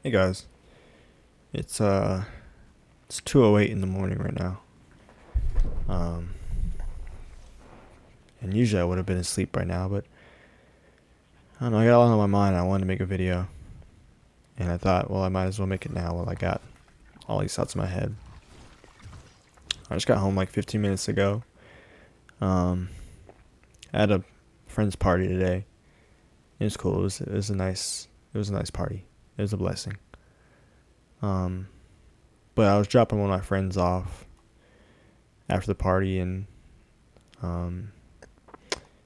Hey guys, it's 2:08 in the morning right now. Um, and usually I would have been asleep by now, but I don't know. I got a lot on my mind. I wanted to make a video, and I thought, well, I might as well make it now while I got all these thoughts in my head. I just got home like 15 minutes ago. Um, I had a friend's party today. It was cool. It was a nice party. It was a blessing. Um, but I was dropping one of my friends off after the party, and um,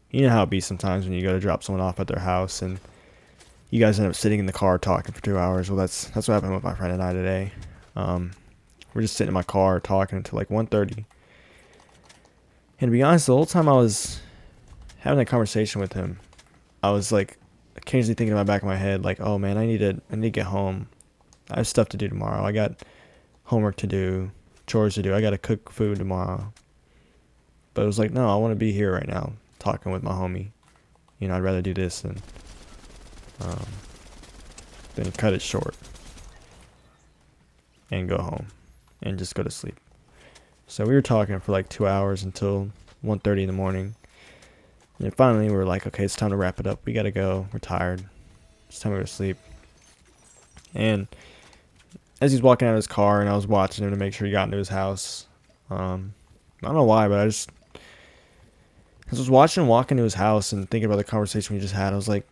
you know how it be sometimes when you go to drop someone off at their house and you guys end up sitting in the car talking for 2 hours. Well, that's what happened with my friend and I today. Um, we're just sitting in my car talking until like 1:30. And to be honest, the whole time I was having that conversation with him, I was like occasionally thinking in the back of my head, like, oh man, I need to get home. I have stuff to do tomorrow. I got homework to do, chores to do. I got to cook food tomorrow. But it was like, no, I want to be here right now, talking with my homie. I'd rather do this um, than cut it short and go home and just go to sleep. So we were talking for like 2 hours until 1:30 in the morning. And then finally we were like, okay, it's time to wrap it up. We gotta go. We're tired. It's time to go to sleep. And as he's walking out of his car and I was watching him to make sure he got into his house, I don't know why, but as I was watching him walk into his house and thinking about the conversation we just had, I thought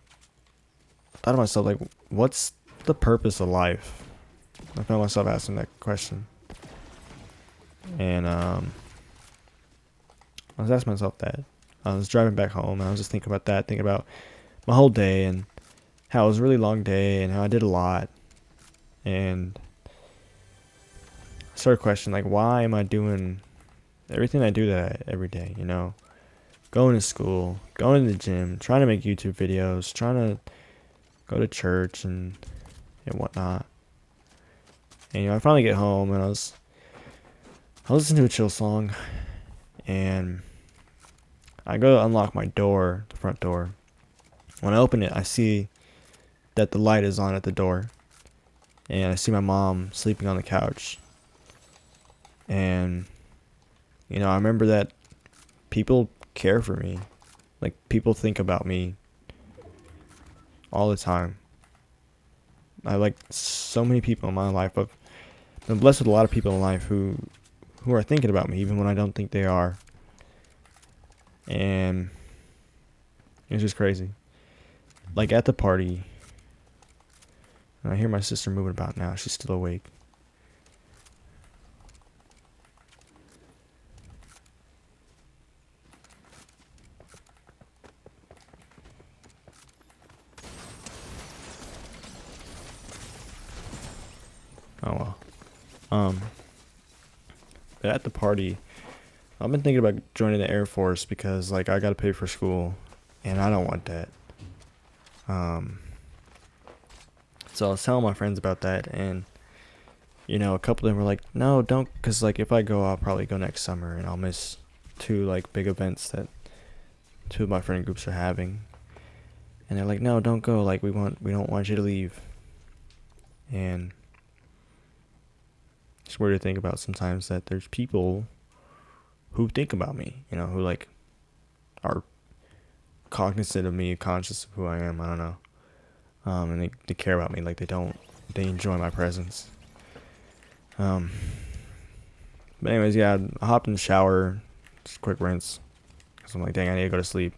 to myself, like, what's the purpose of life? I found myself asking that question. And I was asking myself that. I was driving back home and I was just thinking about that, thinking about my whole day and how it was a really long day and how I did a lot. And I started questioning, like, why am I doing everything I do every day, Going to school, going to the gym, trying to make YouTube videos, trying to go to church and whatnot. And I finally get home and I was listening to a chill song and I go to unlock my door, the front door. When I open it, I see that the light is on at the door. And I see my mom sleeping on the couch. And, I remember that people care for me. Like, people think about me all the time. I like so many people in my life. I've been blessed with a lot of people in life who are thinking about me, even when I don't think they are. And it's just crazy. Like, at the party, and I hear my sister moving about now. She's still awake. Oh well. Um, but at the party, I've been thinking about joining the Air Force because, like, I gotta pay for school, and I don't want that. Um, so I was telling my friends about that, and a couple of them were like, "No, don't," because like if I go, I'll probably go next summer, and I'll miss two like big events that two of my friend groups are having. And they're like, "No, don't go. Like we don't want you to leave." And it's weird to think about sometimes that there's people who think about me, who like are cognizant of me, conscious of who I am. I don't know. And they care about me. Like they enjoy my presence. But anyways, yeah, I hopped in the shower, just a quick rinse, cause I'm like, dang, I need to go to sleep.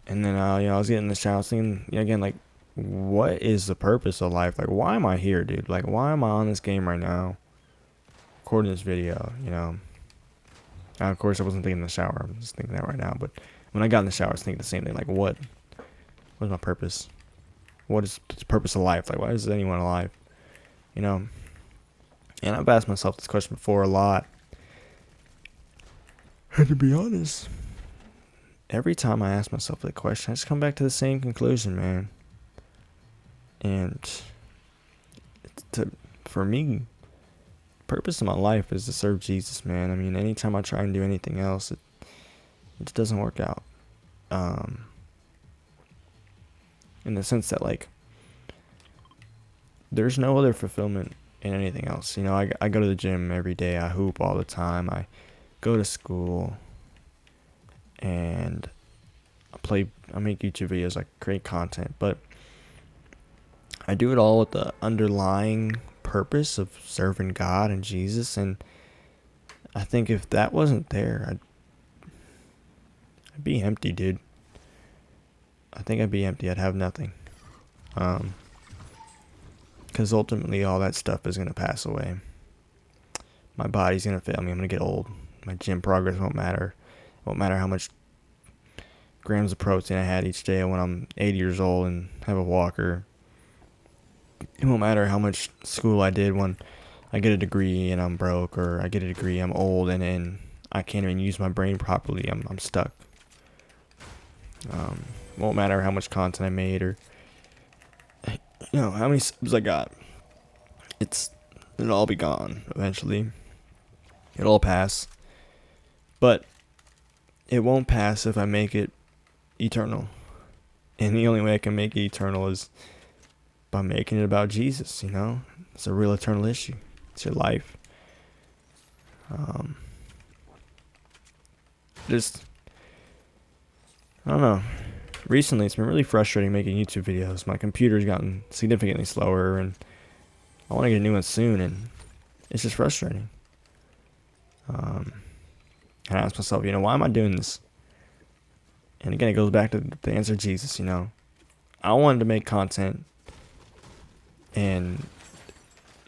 And then, I was getting in the shower, I was thinking, again, like, what is the purpose of life? Like, why am I here, dude? Like, why am I on this game right now, recording this video? And of course, I wasn't thinking in the shower. I'm just thinking that right now. But when I got in the shower, I was thinking the same thing. Like, what is my purpose? What is the purpose of life? Like, why is anyone alive? And I've asked myself this question before a lot. And to be honest, every time I ask myself that question, I just come back to the same conclusion, man. And for me, purpose of my life is to serve Jesus, man. I mean, anytime I try and do anything else, it doesn't work out. In the sense that, like, there's no other fulfillment in anything else. You know, I go to the gym every day. I hoop all the time. I go to school, and I make YouTube videos. I create content, but I do it all with the underlying purpose of serving God and Jesus. And I think if that wasn't there, I'd be empty, dude. I think I'd be empty. I'd have nothing. Because ultimately all that stuff is going to pass away. My body's going to fail me. I'm going to get old. My gym progress won't matter. It won't matter how much grams of protein I had each day when I'm 80 years old and have a walker. It won't matter how much school I did when I get a degree and I'm broke, or I get a degree, I'm old, and I can't even use my brain properly. I'm stuck. Won't matter how much content I made, or how many subs I got. It'll all be gone eventually. It'll all pass. But it won't pass if I make it eternal. And the only way I can make it eternal is by making it about Jesus, It's a real eternal issue. It's your life. I don't know. Recently, it's been really frustrating making YouTube videos. My computer's gotten significantly slower, and I want to get a new one soon, and it's just frustrating. And I ask myself, why am I doing this? And again, it goes back to the answer of Jesus, I wanted to make content and,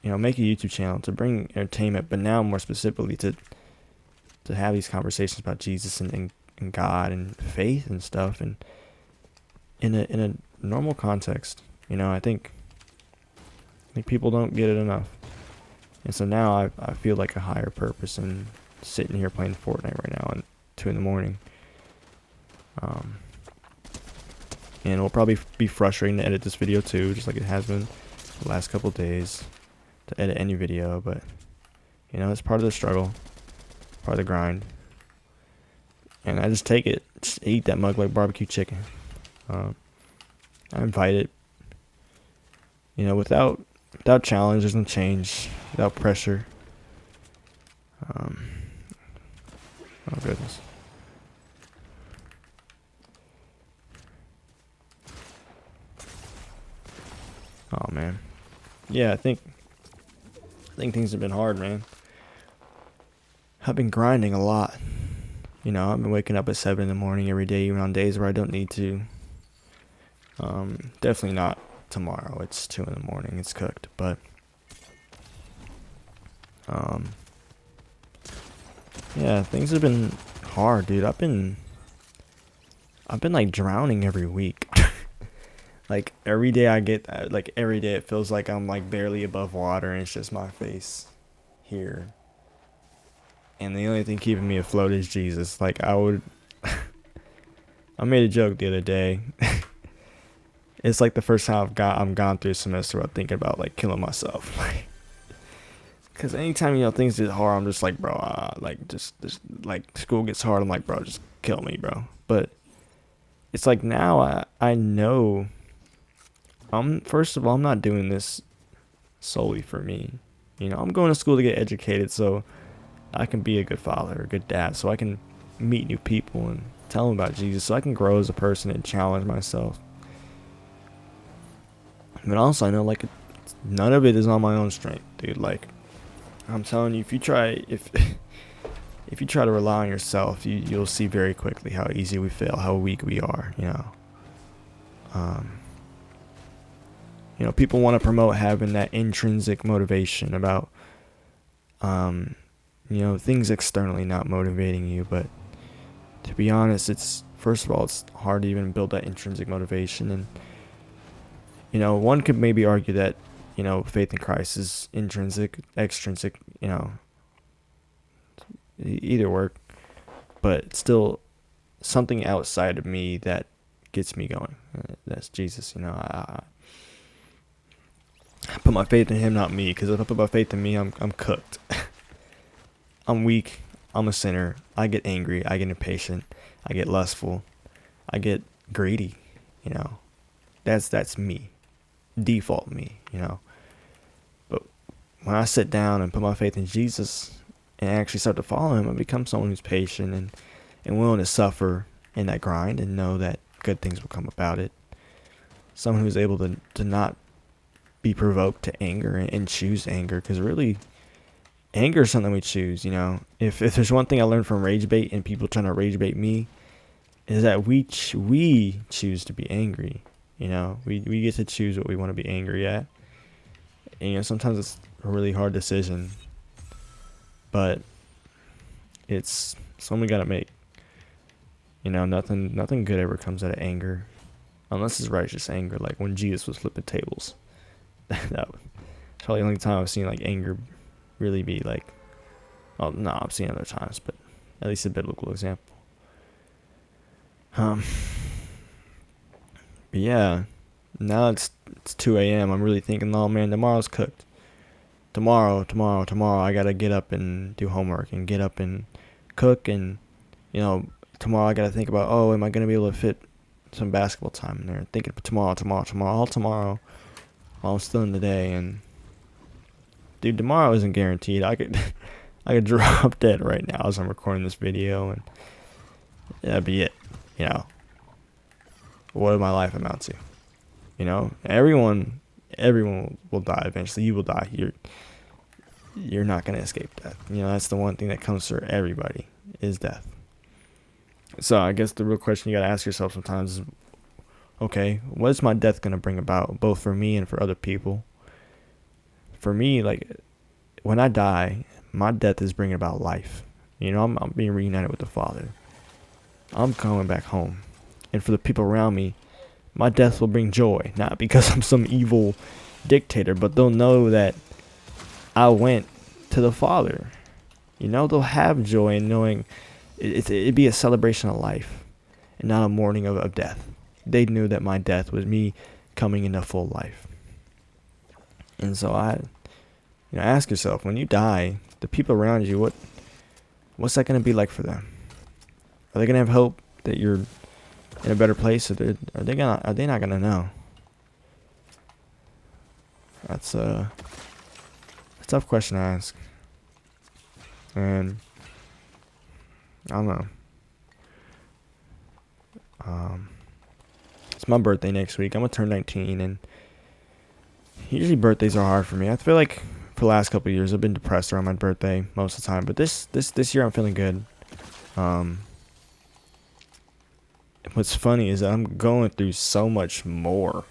make a YouTube channel to bring entertainment, but now more specifically to have these conversations about Jesus and God and faith and stuff, and in a normal context. I think people don't get it enough. And so now I feel like a higher purpose in sitting here playing Fortnite right now at 2 a.m. And it'll probably be frustrating to edit this video too, just like it has been the last couple of days to edit any video, but it's part of the struggle, part of the grind. And I just take it, just eat that mug like barbecue chicken. I invite it. Without challenge, there's no change. Without pressure. Oh goodness. Oh man. Yeah, I think things have been hard, man. I've been grinding a lot. I've been waking up at 7 a.m. every day, even on days where I don't need to. Definitely not tomorrow. It's 2 a.m. It's cooked, but yeah, things have been hard, dude. I've been like drowning every week. Like every day every day it feels like I'm like barely above water, and it's just my face here. And the only thing keeping me afloat is Jesus. Like I made a joke the other day. It's like the first time I'm gone through a semester without thinking about like killing myself. Cause anytime things get hard, I'm just like, bro, just like school gets hard, I'm like, bro, just kill me, bro. But it's like now I know. First of all, I'm not doing this solely for me. I'm going to school to get educated so I can be a good father, a good dad, so I can meet new people and tell them about Jesus, so I can grow as a person and challenge myself. But also, I know none of it is on my own strength, dude. Like, I'm telling you, if you try to rely on yourself, you'll see very quickly how easy we fail, how weak we are. People want to promote having that intrinsic motivation about, things externally not motivating you. But to be honest, first of all, it's hard to even build that intrinsic motivation. And, one could maybe argue that, faith in Christ is intrinsic, extrinsic, either work. But still something outside of me that gets me going. That's Jesus, I put my faith in him, not me, because if I put my faith in me, I'm cooked. I'm weak. I'm a sinner. I get angry. I get impatient. I get lustful. I get greedy. That's me. Default me. when I sit down and put my faith in Jesus and actually start to follow him, I become someone who's patient and willing to suffer in that grind and know that good things will come about it. Someone who's able to not be provoked to anger and choose anger, because really anger is something we choose. If there's one thing I learned from rage bait and people trying to rage bait me, is that we choose to be angry. We get to choose what we want to be angry at. And sometimes it's a really hard decision, but it's something we gotta make. Nothing good ever comes out of anger, unless it's righteous anger, like when Jesus was flipping tables. That was probably the only time I've seen like anger really be like, oh no, I've seen other times, but at least a biblical example. But yeah, now it's 2 a.m. I'm really thinking, oh man, tomorrow's cooked. Tomorrow, I gotta get up and do homework and get up and cook, and tomorrow I gotta think about, oh, am I gonna be able to fit some basketball time in there? Thinking tomorrow, all tomorrow, while I'm still in the day. And dude, tomorrow isn't guaranteed. I could drop dead right now as I'm recording this video, and that'd be it. What would my life amount to? Everyone will die eventually. You will die. You're not gonna escape death. That's the one thing that comes for everybody, is death. So I guess the real question you gotta ask yourself sometimes is, okay, what is my death gonna bring about, both for me and for other people? For me, like, when I die, my death is bringing about life. I'm being reunited with the Father. I'm coming back home. And for the people around me, my death will bring joy. Not because I'm some evil dictator, but they'll know that I went to the Father. They'll have joy in knowing it'd be a celebration of life and not a mourning of death. They knew that my death was me coming into full life. And so ask yourself, when you die, the people around you, what's that going to be like for them? Are they going to have hope that you're in a better place? Or are they not going to know? That's a tough question to ask. And I don't know. It's my birthday next week. I'm going to turn 19, and usually birthdays are hard for me. I feel like for the last couple of years I've been depressed around my birthday most of the time, but this year I'm feeling good. What's funny is that I'm going through so much more,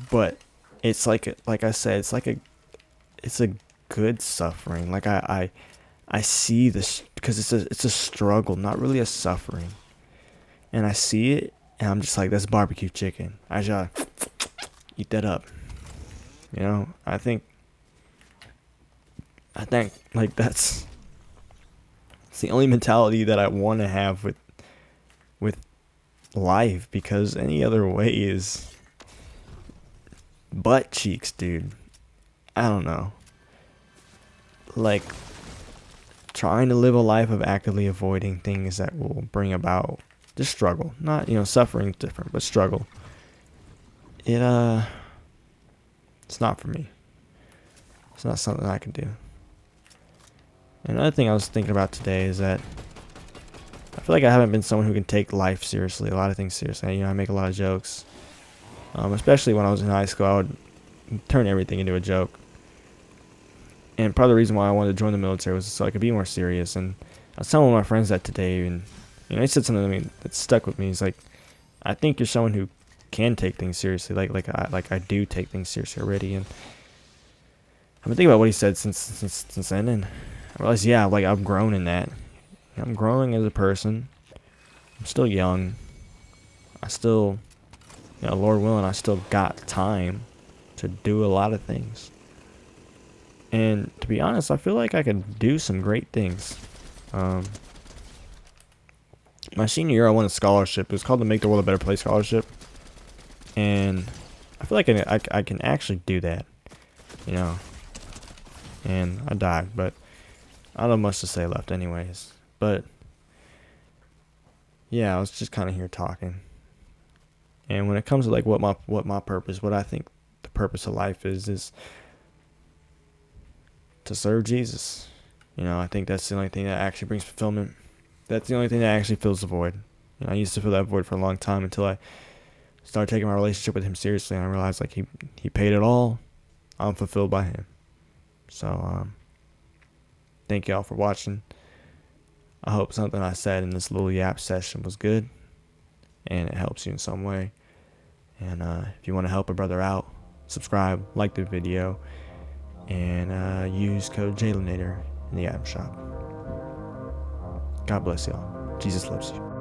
but it's like I said, it's a good suffering. Like I see this, because it's a struggle, not really a suffering, and I see it, and I'm just like, that's barbecue chicken. I just eat that up. I think like that's the only mentality that I want to have with life, because any other way is butt cheeks, dude. I don't know. Like, trying to live a life of actively avoiding things that will bring about just struggle. Not, suffering's different, but struggle. It's not for me. It's not something I can do. Another thing I was thinking about today is that I feel like I haven't been someone who can take life seriously, a lot of things seriously. I make a lot of jokes. Especially when I was in high school, I would turn everything into a joke. And part of the reason why I wanted to join the military was so I could be more serious. And I was telling one of my friends that today, and he said something to me that stuck with me. He's like, I think you're someone who can take things seriously, like I do take things seriously already. And I've been thinking about what he said since then, and I realized, yeah, like, I've grown in that. I'm growing as a person. I'm still young. I still, Lord willing, I still got time to do a lot of things. And to be honest, I feel like I could do some great things. My senior year, I won a scholarship. It was called the Make the World a Better Place Scholarship. And I feel like I can actually do that, And I died, but I don't have much to say left anyways. But yeah, I was just kind of here talking. And when it comes to like what my purpose, what I think the purpose of life is to serve Jesus. You know, I think that's the only thing that actually brings fulfillment. That's the only thing that actually fills the void. You know, I used to fill that void for a long time until I started taking my relationship with him seriously, and I realized like he paid it all. I'm fulfilled by him. So thank y'all for watching. I hope something I said in this little yap session was good and it helps you in some way. And if you want to help a brother out, subscribe, like the video, and use code jalonator in the item shop. God bless y'all. Jesus loves you.